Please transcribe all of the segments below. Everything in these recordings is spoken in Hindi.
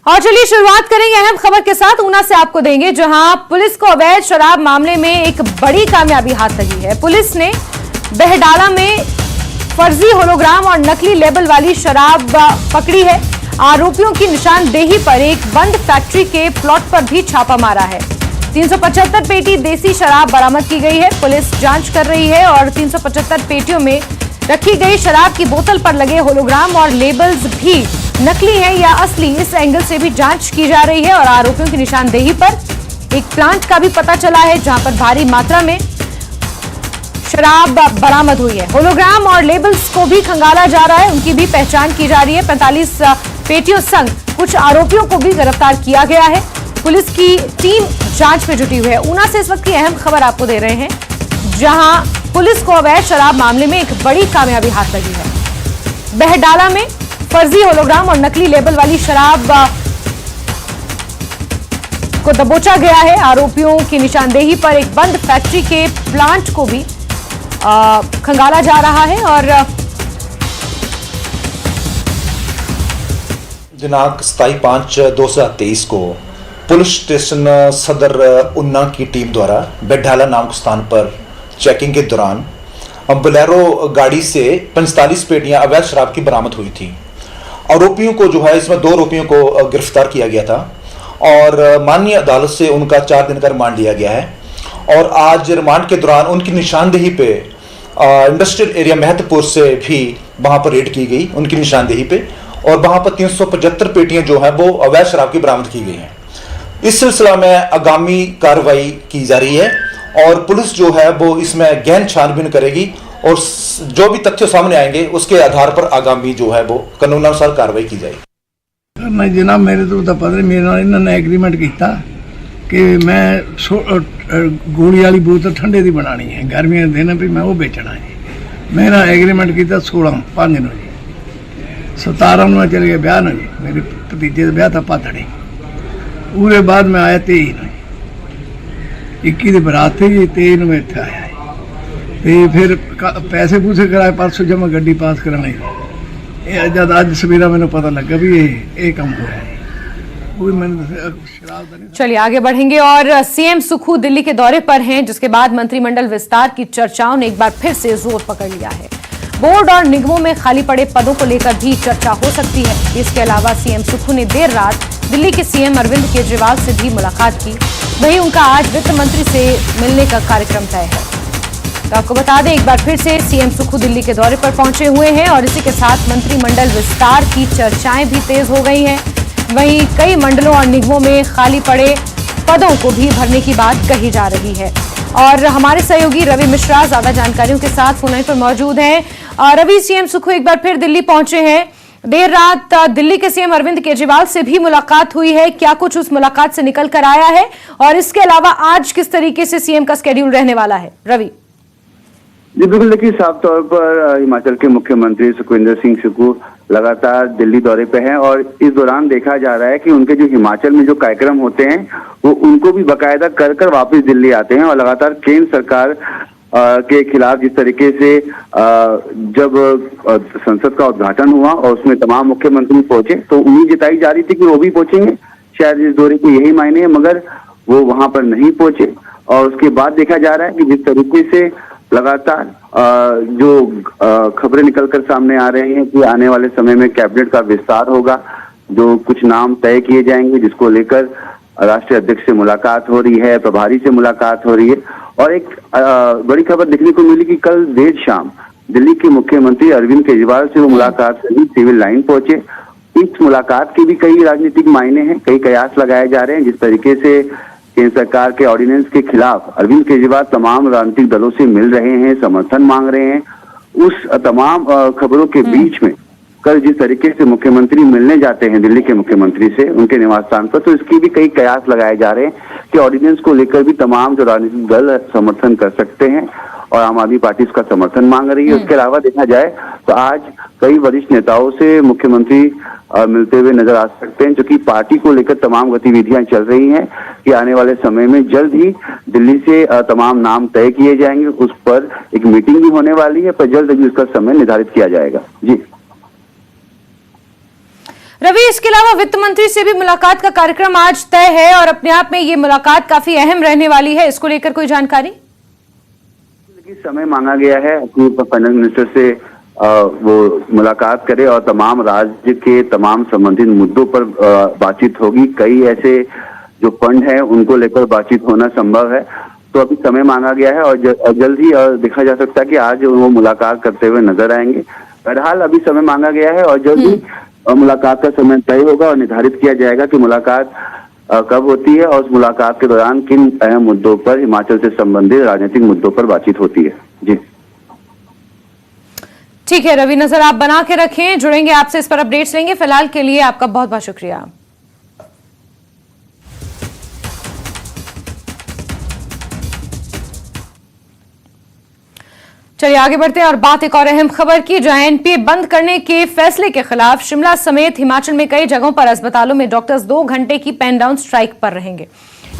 और चलिए शुरुआत करेंगे अहम खबर के साथ। ऊना से आपको देंगे जहां पुलिस को अवैध शराब मामले में एक बड़ी कामयाबी हाथ लगी है। पुलिस ने बहडाला में फर्जी होलोग्राम और नकली लेबल वाली शराब पकड़ी है। आरोपियों की निशानदेही पर एक बंद फैक्ट्री के प्लॉट पर भी छापा मारा है। 375 पेटी देसी शराब बरामद की गई है। पुलिस जांच कर रही है और 375 पेटियों में रखी गई शराब की बोतल पर लगे होलोग्राम और लेबल्स भी नकली है या असली, इस एंगल से भी जांच की जा रही है। और आरोपियों की निशानदेही पर एक प्लांट का भी पता चला है जहां पर भारी मात्रा में शराब बरामद हुई है। होलोग्राम और लेबल्स को भी खंगाला जा रहा है, उनकी भी पहचान की जा रही है। 45 पेटियों संग कुछ आरोपियों को भी गिरफ्तार किया गया है। पुलिस की टीम जांच में जुटी हुई है। ऊना से इस वक्त की अहम खबर आपको दे रहे हैं जहां पुलिस को अवैध शराब मामले में एक बड़ी कामयाबी हाथ लगी है। बहडाला में फर्जी होलोग्राम और नकली लेबल वाली शराब को दबोचा गया है। आरोपियों की निशानदेही पर एक बंद फैक्ट्री के प्लांट को भी खंगाला जा रहा है। और दिनांक 27/5/2023 को पुलिस स्टेशन सदर ऊना की टीम द्वारा बेढाला नामक स्थान पर चेकिंग के दौरान बोलेरो गाड़ी से 45 पेटियां अवैध शराब की बरामद हुई थी। आरोपियों को जो है इसमें 2 आरोपियों को गिरफ्तार किया गया था और माननीय अदालत से उनका 4 दिन का रिमांड लिया गया है। और आज रिमांड के दौरान उनकी निशानदेही पे इंडस्ट्रियल एरिया महतपुर से भी वहां पर रेड की गई उनकी निशानदेही पे, और वहां पर 375 पेटियां जो है वो अवैध शराब की बरामद की गई हैं। इस सिलसिला में आगामी कार्रवाई की जा रही है और पुलिस जो है वो इसमें गहन छानबीन करेगी और जो भी तथ्य सामने आएंगे उसके आधार पर आगामी जो है वो कानूनानुसार कार्रवाई की जाएगी। नहीं जनाब, मेरे तो पता नहीं, मेरे नाल इन्होंने एग्रीमेंट किया कि मैं गोली वाली बोतल ठंडे की बनानी है, गर्मियों के दिन भी मैं वो बेचना है। मेरा एग्रीमेंट किया 16/5 ਨੂੰ जी, 17 ਨੂੰ मैं चल गया ब्याह ਨੂੰ जी। मेरे भतीजे का ब्याह था पाथड़ी। पूरे बाद में आया 23 ਨੂੰ, 21 की बरात थी जी, 23 ਨੂੰ मैं इत्थे आया। तो फिर पैसे पूसे कराए, परसों जब मैं गड्डी पास कराने जब अज सवेरा मैंने पता लगा भी ये काम हो रहा है। चलिए आगे बढ़ेंगे। और सीएम सुखू दिल्ली के दौरे पर हैं, जिसके बाद मंत्रिमंडल विस्तार की चर्चाओं ने एक बार फिर से जोर पकड़ लिया है। बोर्ड और निगमों में खाली पड़े पदों को लेकर भी चर्चा हो सकती है। इसके अलावा सीएम सुखू ने देर रात दिल्ली के सीएम अरविंद केजरीवाल से भी मुलाकात की। वहीं उनका आज वित्त मंत्री से मिलने का कार्यक्रम तय है। तो आपको बता दें, एक बार फिर से सीएम सुखू दिल्ली के दौरे पर पहुंचे हुए हैं और इसी के साथ मंत्रिमंडल विस्तार की चर्चाएं भी तेज हो गई हैं। वहीं कई मंडलों और निगमों में खाली पड़े पदों को भी भरने की बात कही जा रही है। और हमारे सहयोगी रवि मिश्रा ज्यादा जानकारियों के साथ फोन लाइन पर मौजूद हैं। रवि, सीएम सुखू एक बार फिर दिल्ली पहुंचे हैं। देर रात दिल्ली के सीएम अरविंद केजरीवाल से भी मुलाकात हुई है, क्या कुछ उस मुलाकात से निकल कर आया है और इसके अलावा आज किस तरीके से सीएम का स्केड्यूल रहने वाला है? रवि जी बिल्कुल, देखिए साफ तौर पर हिमाचल के मुख्यमंत्री सुखविंदर सिंह सुक्खू लगातार दिल्ली दौरे पे हैं और इस दौरान देखा जा रहा है कि उनके जो हिमाचल में जो कार्यक्रम होते हैं वो उनको भी बाकायदा कर वापस दिल्ली आते हैं। और लगातार केंद्र सरकार के खिलाफ जिस तरीके से जब संसद का उद्घाटन हुआ और उसमें तमाम मुख्यमंत्री पहुंचे तो उम्मीद जताई जा रही थी कि वो भी पहुंचेंगे, शायद इस दौरे के यही मायने है, मगर वो वहां पर नहीं पहुंचे। और उसके बाद देखा जा रहा है कि जिस तरीके से लगातार जो खबरें निकलकर सामने आ रही हैं कि आने वाले समय में कैबिनेट का विस्तार होगा, जो कुछ नाम तय किए जाएंगे जिसको लेकर राष्ट्रीय अध्यक्ष से मुलाकात हो रही है, प्रभारी से मुलाकात हो रही है। और एक बड़ी खबर देखने को मिली कि कल देर शाम दिल्ली के मुख्यमंत्री अरविंद केजरीवाल से वो मुलाकात के लिए सिविल लाइन पहुंचे। इस मुलाकात के भी कई राजनीतिक मायने हैं, कई कयास लगाए जा रहे हैं। जिस तरीके से केंद्र सरकार के ऑर्डिनेंस के खिलाफ अरविंद केजरीवाल तमाम राजनीतिक दलों से मिल रहे हैं, समर्थन मांग रहे हैं, उस तमाम खबरों के बीच में कल जिस तरीके से मुख्यमंत्री मिलने जाते हैं दिल्ली के मुख्यमंत्री से उनके निवास स्थान पर, तो इसकी भी कई कयास लगाए जा रहे हैं कि ऑर्डिनेंस को लेकर भी तमाम जो राजनीतिक दल समर्थन कर सकते हैं और आम आदमी पार्टी उसका समर्थन मांग रही है। उसके अलावा देखा जाए तो आज कई वरिष्ठ नेताओं से मुख्यमंत्री मिलते हुए नजर आ सकते हैं, जो कि पार्टी को लेकर तमाम गतिविधियां चल रही हैं कि आने वाले समय में जल्द ही दिल्ली से तमाम नाम तय किए जाएंगे। उस पर एक मीटिंग भी होने वाली है, पर जल्द ही उसका समय निर्धारित किया जाएगा। जी रवि, इसके अलावा वित्त मंत्री से भी मुलाकात का कार्यक्रम आज तय है और अपने आप में ये मुलाकात काफी अहम रहने वाली है। इसको लेकर कोई जानकारी? समय मांगा गया है कि फाइनेंस मिनिस्टर से वो मुलाकात करे और तमाम राज्य के तमाम संबंधित मुद्दों पर बातचीत होगी। कई ऐसे जो फंड हैं उनको लेकर बातचीत होना संभव है, तो अभी समय मांगा गया है और जल्द ही देखा जा सकता है कि आज वो मुलाकात करते हुए नजर आएंगे। बहरहाल अभी समय मांगा गया है और जल्द ही मुलाकात का समय तय होगा और निर्धारित किया जाएगा कि मुलाकात कब होती है और उस मुलाकात के दौरान किन अहम मुद्दों पर, हिमाचल से संबंधित राजनीतिक मुद्दों पर बातचीत होती है। जी ठीक है रवि, नजर आप बना के रखें, जुड़ेंगे आपसे, इस पर अपडेट्स लेंगे। फिलहाल के लिए आपका बहुत बहुत शुक्रिया। चलिए आगे बढ़ते हैं और बात एक और अहम खबर की, जहां एनपीए बंद करने के फैसले के खिलाफ शिमला समेत हिमाचल में कई जगहों पर अस्पतालों में डॉक्टर्स 2 घंटे की पेन डाउन स्ट्राइक पर रहेंगे।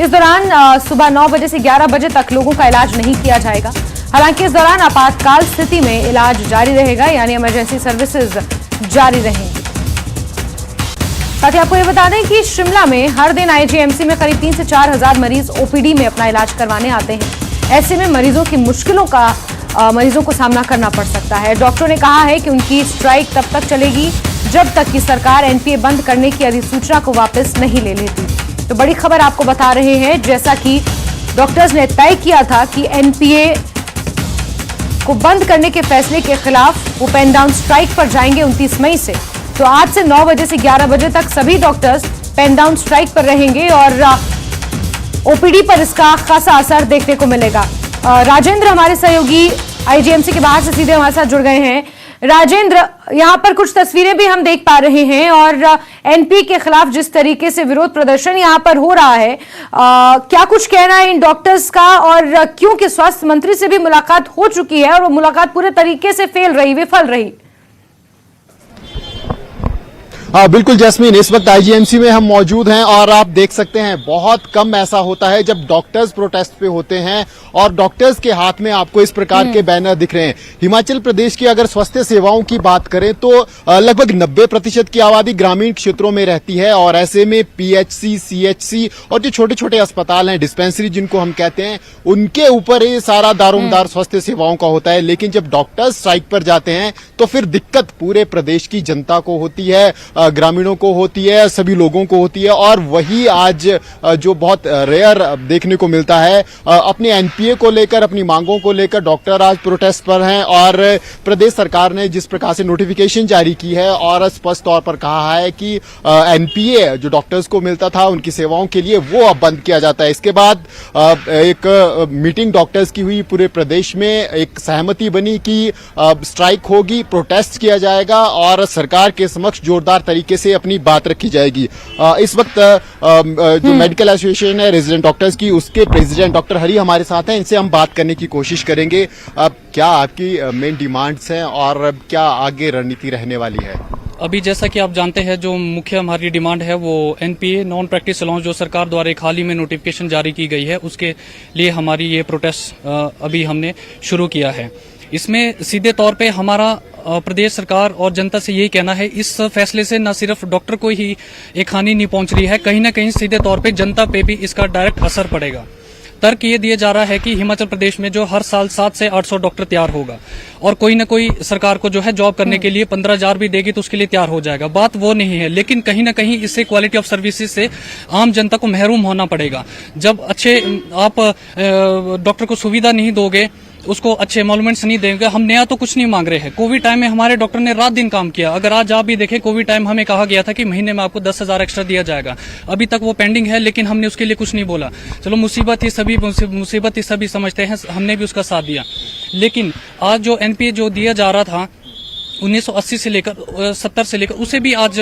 इस दौरान सुबह 9 बजे से 11 बजे तक लोगों का इलाज नहीं किया जाएगा। हालांकि इस दौरान आपातकाल स्थिति में इलाज जारी रहेगा, यानी इमरजेंसी सर्विसेज जारी रहेंगी। साथ ही आपको ये बता दें कि शिमला में हर दिन आईजीएमसी में करीब 3 से 4 हजार मरीज ओपीडी में अपना इलाज करवाने आते हैं। ऐसे में मरीजों को सामना करना पड़ सकता है। डॉक्टरों ने कहा है कि उनकी स्ट्राइक तब तक चलेगी जब तक कि सरकार एनपीए बंद करने की अधिसूचना को वापस नहीं ले लेती। तो बड़ी खबर आपको बता रहे हैं, जैसा कि डॉक्टर्स ने तय किया था कि एनपीए को बंद करने के फैसले के खिलाफ वो पेन डाउन स्ट्राइक पर जाएंगे 29 मई से। तो आज से 9 बजे से 11 बजे तक सभी डॉक्टर्स पेन डाउन स्ट्राइक पर रहेंगे और ओपीडी पर इसका खासा असर देखने को मिलेगा। राजेंद्र हमारे सहयोगी आईजीएमसी के बाहर से सीधे हमारे साथ जुड़ गए हैं। राजेंद्र, यहां पर कुछ तस्वीरें भी हम देख पा रहे हैं और एनपी के खिलाफ जिस तरीके से विरोध प्रदर्शन यहां पर हो रहा है, क्या कुछ कहना है इन डॉक्टर्स का, और क्योंकि स्वास्थ्य मंत्री से भी मुलाकात हो चुकी है और वो मुलाकात पूरे तरीके से विफल रही? हाँ बिल्कुल जैस्मीन, इस वक्त आईजीएमसी में हम मौजूद हैं और आप देख सकते हैं बहुत कम ऐसा होता है जब डॉक्टर्स प्रोटेस्ट पे होते हैं और डॉक्टर्स के हाथ में आपको इस प्रकार के बैनर दिख रहे हैं। हिमाचल प्रदेश की अगर स्वास्थ्य सेवाओं की बात करें तो लगभग 90% की आबादी ग्रामीण क्षेत्रों में रहती है और ऐसे में पीएचसी, सीएचसी और जो छोटे छोटे अस्पताल हैं, डिस्पेंसरी जिनको हम कहते हैं, उनके ऊपर ये सारा दारोमदार स्वास्थ्य सेवाओं का होता है। लेकिन जब डॉक्टर्स स्ट्राइक पर जाते हैं तो फिर दिक्कत पूरे प्रदेश की जनता को होती है, ग्रामीणों को होती है, सभी लोगों को होती है। और वही आज जो बहुत रेयर देखने को मिलता है, अपने एनपीए को लेकर, अपनी मांगों को लेकर डॉक्टर आज प्रोटेस्ट पर हैं और प्रदेश सरकार ने जिस प्रकार से नोटिफिकेशन जारी की है और स्पष्ट तौर पर कहा है कि एनपीए जो डॉक्टर्स को मिलता था उनकी सेवाओं के लिए वो अब बंद किया जाता है। इसके बाद एक मीटिंग डॉक्टर्स की हुई पूरे प्रदेश में, एक सहमति बनी कि स्ट्राइक होगी, प्रोटेस्ट किया जाएगा और सरकार के समक्ष जोरदार तरीके से अपनी बात रखी जाएगी। इस वक्त जो मेडिकल एसोसिएशन है रेजिडेंट डॉक्टर्स की, उसके प्रेसिडेंट डॉक्टर हरि हमारे साथ हैं, इनसे हम बात करने की कोशिश करेंगे। क्या आपकी मेन डिमांड्स हैं और क्या आगे रणनीति रहने वाली है? अभी जैसा कि आप जानते हैं, जो मुख्य हमारी डिमांड है वो एनपीए नॉन प्रैक्टिस अलाउंस जो सरकार द्वारा एक हाल ही में नोटिफिकेशन जारी की गई है, उसके लिए हमारी ये प्रोटेस्ट अभी हमने शुरू किया है। इसमें सीधे तौर पे हमारा प्रदेश सरकार और जनता से यही कहना है, इस फैसले से न सिर्फ डॉक्टर को ही एक हानि नहीं पहुंच रही है, कहीं ना कहीं सीधे तौर पे जनता पे भी इसका डायरेक्ट असर पड़ेगा। तर्क ये दिया जा रहा है कि हिमाचल प्रदेश में जो हर साल 700 से 800 डॉक्टर तैयार होगा और कोई ना कोई सरकार को जो है जॉब करने के लिए 15,000 भी देगी तो उसके लिए तैयार हो जाएगा। बात वो नहीं है, लेकिन कहीं ना कहीं इससे क्वालिटी ऑफ सर्विसेज से आम जनता को महरूम होना पड़ेगा। जब अच्छे आप डॉक्टर को सुविधा नहीं दोगे, उसको अच्छे एमोलमेंट्स नहीं देंगे, हम नया तो कुछ नहीं मांग रहे हैं। कोविड टाइम में हमारे डॉक्टर ने रात दिन काम किया। अगर आज आप भी देखें, कोविड टाइम हमें कहा गया था कि महीने में आपको 10,000 एक्स्ट्रा दिया जाएगा, अभी तक वो पेंडिंग है, लेकिन हमने उसके लिए कुछ नहीं बोला। चलो मुसीबत ही सभी समझते हैं, हमने भी उसका साथ दिया। लेकिन आज जो एनपीए जो दिया जा रहा था 1980 से लेकर 70 से लेकर, उसे भी आज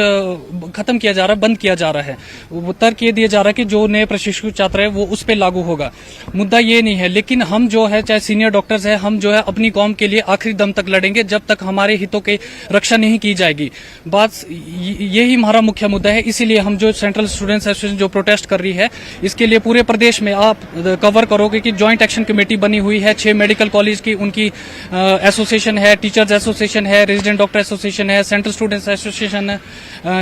खत्म किया जा रहा है, बंद किया जा रहा है। वो तर्क ये दिया जा रहा है कि जो नए प्रशिक्षु छात्र है वो उस पर लागू होगा। मुद्दा ये नहीं है, लेकिन हम जो है, चाहे सीनियर डॉक्टर्स है, हम जो है अपनी कौम के लिए आखिरी दम तक लड़ेंगे जब तक हमारे हितों की रक्षा नहीं की जाएगी। बात यही हमारा मुख्य मुद्दा है। इसीलिए हम जो सेंट्रल स्टूडेंट्स एसोसिएशन जो प्रोटेस्ट कर रही है, इसके लिए पूरे प्रदेश में आप कवर करोगे कि ज्वाइंट एक्शन कमेटी बनी हुई है, 6 मेडिकल कॉलेज की उनकी एसोसिएशन है, टीचर्स एसोसिएशन है, रेजिडेंट डॉक्टर एसोसिएशन है, सेंट्रल स्टूडेंट्स एसोसिएशन है,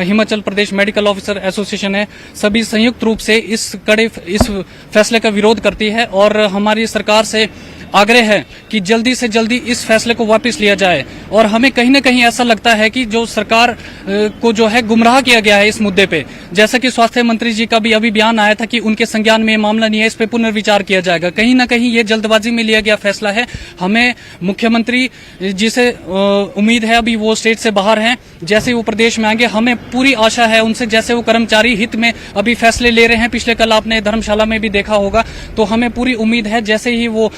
Himachal Pradesh medical officer association है, सभी संयुक्त रूप से इस फैसले का विरोध करती है और हमारी सरकार से आग्रह है कि जल्दी से जल्दी इस फैसले को वापस लिया जाए। और हमें कहीं न कहीं ऐसा लगता है कि जो सरकार को जो है गुमराह किया गया है इस मुद्दे पे। जैसा कि स्वास्थ्य मंत्री जी का भी अभी बयान आया था कि उनके संज्ञान में मामला नहीं है, इस पे पुनर्विचार किया जाएगा। कहीं न कहीं ये जल्दबाजी में लिया गया फैसला है। हमें मुख्यमंत्री जी से उम्मीद है, अभी वो स्टेट से बाहर हैं, जैसे वो प्रदेश में आएंगे हमें पूरी आशा है उनसे, जैसे वो कर्मचारी हित में अभी फैसले ले रहे हैं, पिछले कल आपने धर्मशाला में भी देखा होगा, तो हमें पूरी उम्मीद है जैसे ही वो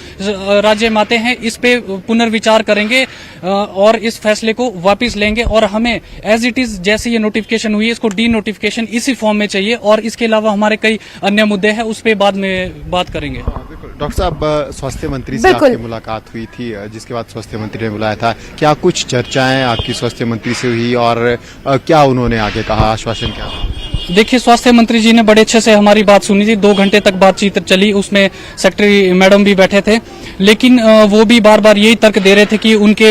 राज्य में आते हैं इस पे पुनर्विचार करेंगे और इस फैसले को वापस लेंगे। और हमें एज इट इज जैसे ये नोटिफिकेशन हुई है इसको डी नोटिफिकेशन इसी फॉर्म में चाहिए और इसके अलावा हमारे कई अन्य मुद्दे हैं, उस पे बाद में बात करेंगे। डॉक्टर साहब, स्वास्थ्य मंत्री से आपकी मुलाकात हुई थी, जिसके बाद स्वास्थ्य मंत्री ने बुलाया था, क्या कुछ चर्चाएं आपकी स्वास्थ्य मंत्री से हुई और क्या उन्होंने आगे कहा, आश्वासन क्या? देखिए, स्वास्थ्य मंत्री जी ने बड़े अच्छे से हमारी बात सुनी थी, 2 घंटे तक बातचीत चली, उसमें सेक्रेटरी मैडम भी बैठे थे, लेकिन वो भी बार बार यही तर्क दे रहे थे कि उनके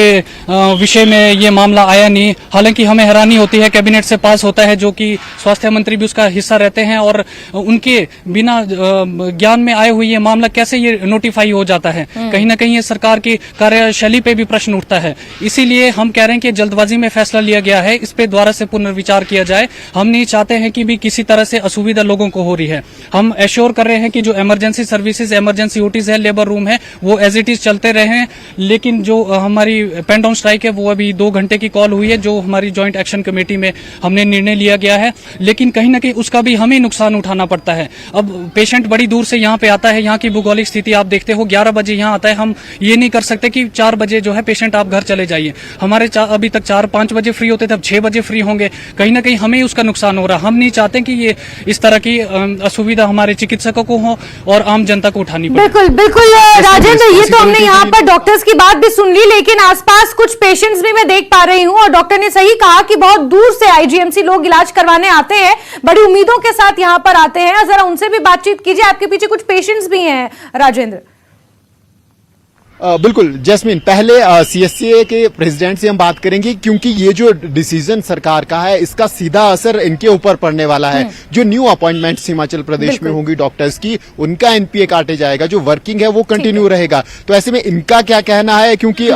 विषय में ये मामला आया नहीं। हालांकि हमें हैरानी होती है, कैबिनेट से पास होता है जो कि स्वास्थ्य मंत्री भी उसका हिस्सा रहते हैं और उनके बिना ज्ञान में आए हुए ये मामला कैसे ये नोटिफाई हो जाता है। कहीं ना कहीं ये सरकार की कार्यशैली पे भी प्रश्न उठता है। इसीलिए हम कह रहे हैं कि जल्दबाजी में फैसला लिया गया है, इस पे दोबारा से पुनर्विचार किया जाए। हम नहीं चाहते हैं कि भी किसी तरह से असुविधा लोगों को हो रही है। हम एश्योर कर रहे हैं कि जो इमरजेंसी सर्विसेज, इमरजेंसी ओटीज है, लेबर रूम है, वो एज इट इज चलते रहे हैं। लेकिन जो हमारी पेन डाउन स्ट्राइक है वो अभी 2 घंटे की कॉल हुई है, जो हमारी ज्वाइंट एक्शन कमेटी में हमने निर्णय लिया गया है, लेकिन कहीं ना कहीं उसका भी हमें नुकसान उठाना पड़ता है। अब पेशेंट बड़ी दूर से यहाँ पे आता है, यहाँ की भौगोलिक स्थिति आप देखते हो, 11 बजे यहाँ आता है। हम ये नहीं कर सकते कि 4 बजे जो है पेशेंट आप घर चले जाइए। हमारे अभी तक 4-5 बजे फ्री होते थे, अब 6 बजे फ्री होंगे। कहीं ना कहीं हमें उसका नुकसान हो रहा है। हम नहीं चाहते कि ये इस तरह की असुविधा हमारे चिकित्सकों को हो और आम जनता को उठानी पड़े। बिल्कुल बिल्कुल राजेंद्र, ये तो हमने यहाँ पर डॉक्टर्स की बात भी सुन ली, लेकिन आसपास कुछ पेशेंट्स भी मैं देख पा रही हूँ और डॉक्टर ने सही कहा कि बहुत दूर से आईजीएमसी लोग इलाज करवाने आते हैं, बड़ी उम्मीदों के साथ यहाँ पर आते हैं। जरा उनसे भी बातचीत कीजिए, आपके पीछे कुछ पेशेंट्स भी हैं राजेंद्र। बिल्कुल जैस्मीन, पहले सीएससीए के प्रेसिडेंट से हम बात करेंगे, क्योंकि ये जो डिसीजन सरकार का है इसका सीधा असर इनके ऊपर पड़ने वाला है। जो न्यू अपॉइंटमेंट्स हिमाचल प्रदेश में होंगी डॉक्टर्स की, उनका एनपीए काटे जाएगा, जो वर्किंग है वो कंटिन्यू रहेगा। तो ऐसे में इनका क्या कहना है, क्योंकि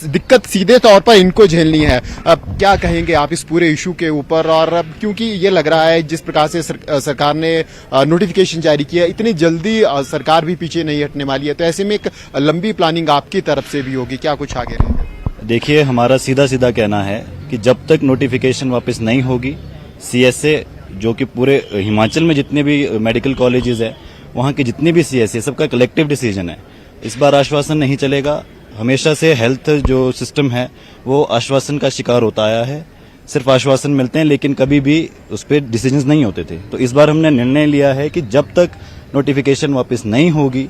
दिक्कत सीधे तौर पर इनको झेलनी है। अब क्या कहेंगे आप इस पूरे इशू के ऊपर? और क्योंकि ये लग रहा है जिस प्रकार से सरकार ने नोटिफिकेशन जारी किया, इतनी जल्दी सरकार भी पीछे नहीं हटने वाली है, तो ऐसे में एक लंबी प्लानिंग आपकी तरफ से भी होगी, क्या कुछ आगे रहेगा? देखिए, हमारा सीधा सीधा कहना है कि जब तक नोटिफिकेशन वापस नहीं होगी, सीएसए जो कि पूरे हिमाचल में जितने भी मेडिकल कॉलेजेस है, वहाँ के जितने भी सीएसए, सबका कलेक्टिव डिसीजन है। इस बार आश्वासन नहीं चलेगा। हमेशा से हेल्थ जो सिस्टम है वो आश्वासन का शिकार होता आया है। सिर्फ आश्वासन मिलते हैं लेकिन कभी भी उस पर डिसीजंस नहीं होते थे। तो इस बार हमने निर्णय लिया है कि जब तक नोटिफिकेशन वापस नहीं होगी,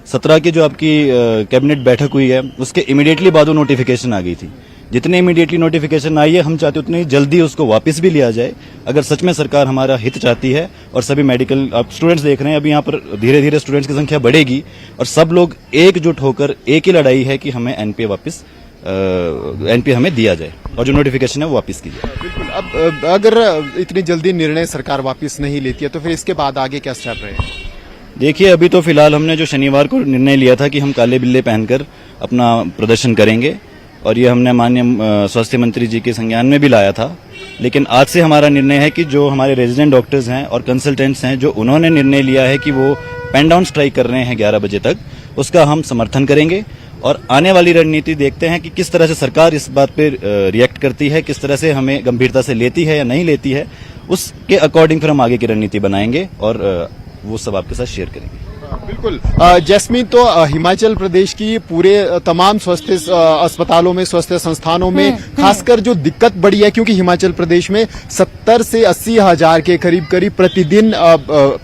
17 की जो आपकी कैबिनेट बैठक हुई है उसके इमीडिएटली बाद वो नोटिफिकेशन आ गई थी। जितने इमीडिएटली नोटिफिकेशन आई है, हम चाहते उतनी जल्दी उसको वापस भी लिया जाए, अगर सच में सरकार हमारा हित चाहती है। और सभी मेडिकल आप स्टूडेंट्स देख रहे हैं, अभी यहाँ पर धीरे धीरे स्टूडेंट्स की संख्या बढ़ेगी और सब लोग एकजुट होकर एक ही लड़ाई है कि हमें एनपीए हमें दिया जाए और जो नोटिफिकेशन है वो वापस की जाए। बिल्कुल। अब अगर इतनी जल्दी निर्णय सरकार वापस नहीं लेती है तो फिर इसके बाद आगे क्या स्टेप रहेगा? देखिए, अभी तो फिलहाल हमने जो शनिवार को निर्णय लिया था कि हम काले बिल्ले पहनकर अपना प्रदर्शन करेंगे और ये हमने माननीय स्वास्थ्य मंत्री जी के संज्ञान में भी लाया था। लेकिन आज से हमारा निर्णय है कि जो हमारे रेजिडेंट डॉक्टर्स हैं और कंसल्टेंट्स हैं, जो उन्होंने निर्णय लिया है कि वो पेन डाउन स्ट्राइक कर रहे हैं 11 बजे तक, उसका हम समर्थन करेंगे और आने वाली रणनीति देखते हैं कि किस तरह से सरकार इस बात पे रिएक्ट करती है, किस तरह से हमें गंभीरता से लेती है या नहीं लेती है। उसके अकॉर्डिंग फिर हम आगे की रणनीति बनाएंगे और वो सब आपके साथ शेयर करेंगे। बिल्कुल। जैस्मीन, तो हिमाचल प्रदेश की पूरे तमाम स्वास्थ्य अस्पतालों में, स्वास्थ्य संस्थानों में खासकर जो दिक्कत बढ़ी है, क्योंकि हिमाचल प्रदेश में 70 से 80 हजार के करीब प्रतिदिन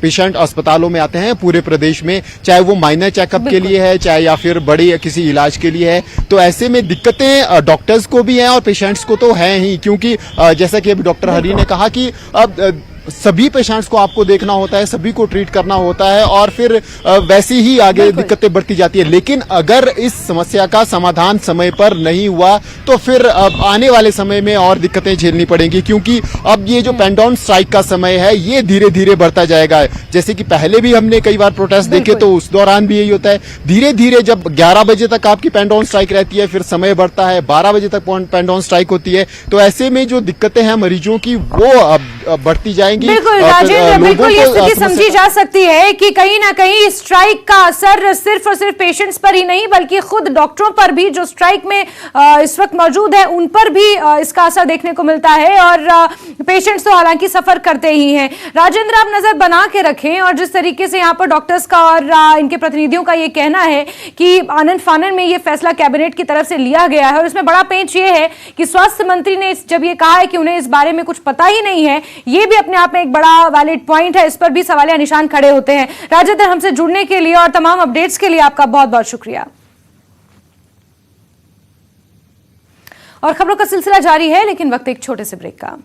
पेशेंट अस्पतालों में आते हैं पूरे प्रदेश में, चाहे वो माइनर चेकअप के लिए है, चाहे या फिर बड़े किसी इलाज के लिए है। तो ऐसे में दिक्कतें डॉक्टर्स को भी हैं और पेशेंट्स को तो है ही, क्योंकि जैसा कि अभी डॉक्टर हरी ने कहा कि अब सभी पेशेंट्स को आपको देखना होता है, सभी को ट्रीट करना होता है और फिर वैसी ही आगे दिक्कतें बढ़ती जाती है। लेकिन अगर इस समस्या का समाधान समय पर नहीं हुआ तो फिर आने वाले समय में और दिक्कतें झेलनी पड़ेंगी, क्योंकि अब ये जो पेन डाउन स्ट्राइक का समय है ये धीरे धीरे बढ़ता जाएगा। जैसे कि पहले भी हमने कई बार प्रोटेस्ट देखे तो उस दौरान भी यही होता है। धीरे धीरे जब 11 बजे तक आपकी पेन डाउन स्ट्राइक रहती है, फिर समय बढ़ता है, 12 बजे तक पेन डाउन स्ट्राइक होती है, तो ऐसे में जो दिक्कतें हैं मरीजों की वो बढ़ती जाएंगी। बिल्कुल राजेंद्र, बिल्कुल ये स्थिति समझी जा सकती है कि कहीं ना कहीं स्ट्राइक का असर सिर्फ और सिर्फ पेशेंट्स पर ही नहीं बल्कि खुद डॉक्टरों पर भी, जो स्ट्राइक में इस वक्त मौजूद है, उन पर भी इसका असर देखने को मिलता है। और पेशेंट्स तो हालांकि सफर करते ही हैं। राजेंद्र, आप नजर बना के रखें, और जिस तरीके से यहाँ पर डॉक्टर्स का और इनके प्रतिनिधियों का ये कहना है कि आनन फानन में ये फैसला कैबिनेट की तरफ से लिया गया है, और इसमें बड़ा पेंच ये है कि स्वास्थ्य मंत्री ने जब ये कहा है कि उन्हें इस बारे में कुछ पता ही नहीं है, ये भी अपने आप में एक बड़ा वैलिड पॉइंट है। इस पर भी सवालिया निशान खड़े होते हैं। राजेंद्र, हमसे जुड़ने के लिए और तमाम अपडेट्स के लिए आपका बहुत बहुत शुक्रिया। और खबरों का सिलसिला जारी है, लेकिन वक्त एक छोटे से ब्रेक का।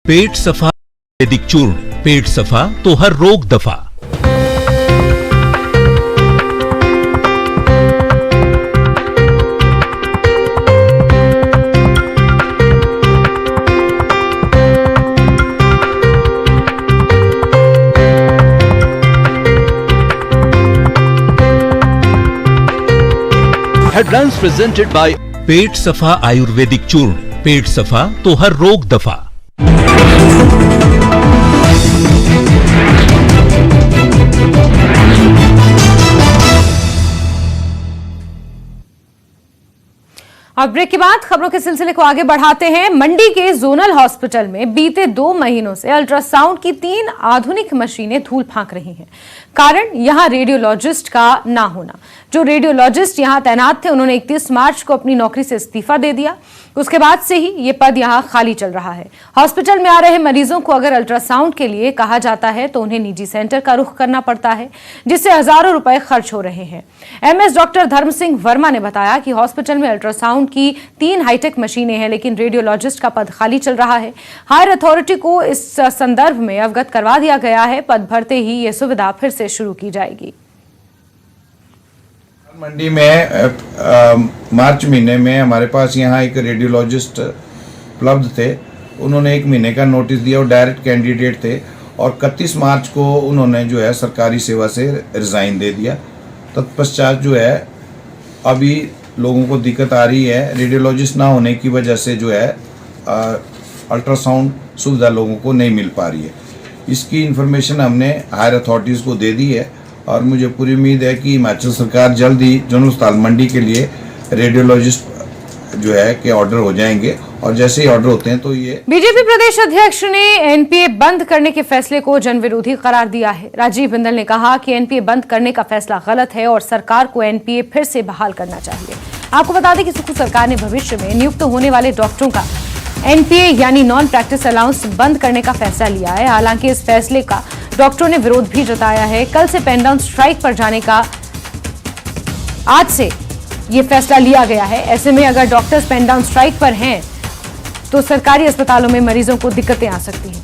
पेट सफा आयुर्वेदिक चूर्ण, पेट सफा तो हर रोग दफा। हेडलाइंस प्रेजेंटेड बाय पेट सफा आयुर्वेदिक चूर्ण, पेट सफा तो हर रोग दफा। और ब्रेक के बाद खबरों के सिलसिले को आगे बढ़ाते हैं। मंडी के जोनल हॉस्पिटल में बीते 2 महीनों से अल्ट्रासाउंड की 3 आधुनिक मशीनें धूल फांक रही हैं। कारण यहां रेडियोलॉजिस्ट का ना होना। जो रेडियोलॉजिस्ट यहां तैनात थे, उन्होंने 31 मार्च को अपनी नौकरी से इस्तीफा दे दिया। उसके बाद से ही ये पद यहां खाली चल रहा है। हॉस्पिटल में आ रहे मरीजों को अगर अल्ट्रासाउंड के लिए कहा जाता है तो उन्हें निजी सेंटर का रुख करना पड़ता है, जिससे हजारों रुपए खर्च हो रहे हैं। एमएस डॉक्टर धर्म सिंह वर्मा ने बताया कि हॉस्पिटल में अल्ट्रासाउंड की 3 हाईटेक मशीनें हैं, लेकिन रेडियोलॉजिस्ट का पद खाली चल रहा है। हायर अथॉरिटी को इस संदर्भ में अवगत करवा दिया गया है। पद भरते ही ये सुविधा फिर से शुरू की जाएगी। मंडी में मार्च महीने में हमारे पास यहाँ एक रेडियोलॉजिस्ट उपलब्ध थे। उन्होंने 1 महीने का नोटिस दिया और डायरेक्ट कैंडिडेट थे, और 31 मार्च को उन्होंने जो है सरकारी सेवा से रिज़ाइन दे दिया। तत्पश्चात जो है अभी लोगों को दिक्कत आ रही है, रेडियोलॉजिस्ट ना होने की वजह से जो है अल्ट्रासाउंड सुविधा लोगों को नहीं मिल पा रही है। इसकी इन्फॉर्मेशन हमने हायर अथॉरिटीज़ को दे दी है, और मुझे पूरी उम्मीद है कि हिमाचल सरकार जल्द ही जनरल अस्पताल मंडी के लिए रेडियोलॉजिस्ट जो है के ऑर्डर हो जाएंगे, और जैसे ही ऑर्डर होते हैं तो ये। बीजेपी प्रदेश अध्यक्ष ने एनपीए बंद करने के फैसले को जनविरोधी करार दिया है। राजीव बिंदल ने कहा कि एनपीए बंद करने का फैसला गलत है और सरकार को एनपीए फिर से बहाल करना चाहिए। आपको बता दें कि सुखू सरकार ने भविष्य में नियुक्त होने वाले डॉक्टरों का एनपीए यानी नॉन प्रैक्टिस अलाउंस बंद करने का फैसला लिया है। हालांकि इस फैसले का डॉक्टरों ने विरोध भी जताया है। कल से पेन डाउन स्ट्राइक पर जाने का आज से ये फैसला लिया गया है। ऐसे में अगर डॉक्टर्स पेन डाउन स्ट्राइक पर हैं तो सरकारी अस्पतालों में मरीजों को दिक्कतें आ सकती हैं।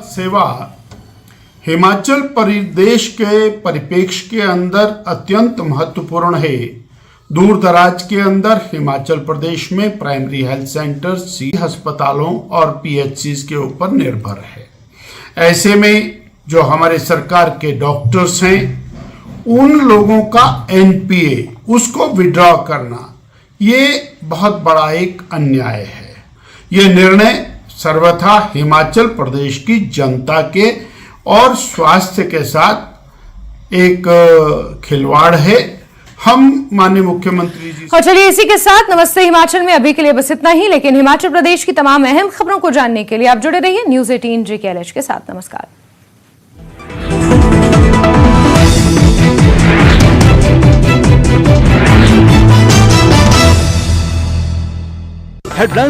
सेवा हिमाचल प्रदेश के परिप्रेक्ष्य के अंदर अत्यंत महत्वपूर्ण है। दूर दराज के अंदर हिमाचल प्रदेश में प्राइमरी हेल्थ सेंटर, सी अस्पतालों और पीएचसीज के ऊपर निर्भर है। ऐसे में जो हमारे सरकार के डॉक्टर्स हैं, उन लोगों का एनपीए उसको विड्रॉ करना ये बहुत बड़ा एक अन्याय है। ये निर्णय सर्वथा हिमाचल प्रदेश की जनता के और स्वास्थ्य के साथ एक खिलवाड़ है। हम माननीय मुख्यमंत्री जी। और चलिए इसी के साथ नमस्ते हिमाचल में अभी के लिए बस इतना ही, लेकिन हिमाचल प्रदेश की तमाम अहम खबरों को जानने के लिए आप जुड़े रहिए न्यूज़ 18 JKLH के साथ। नमस्कार। हेडलाइंस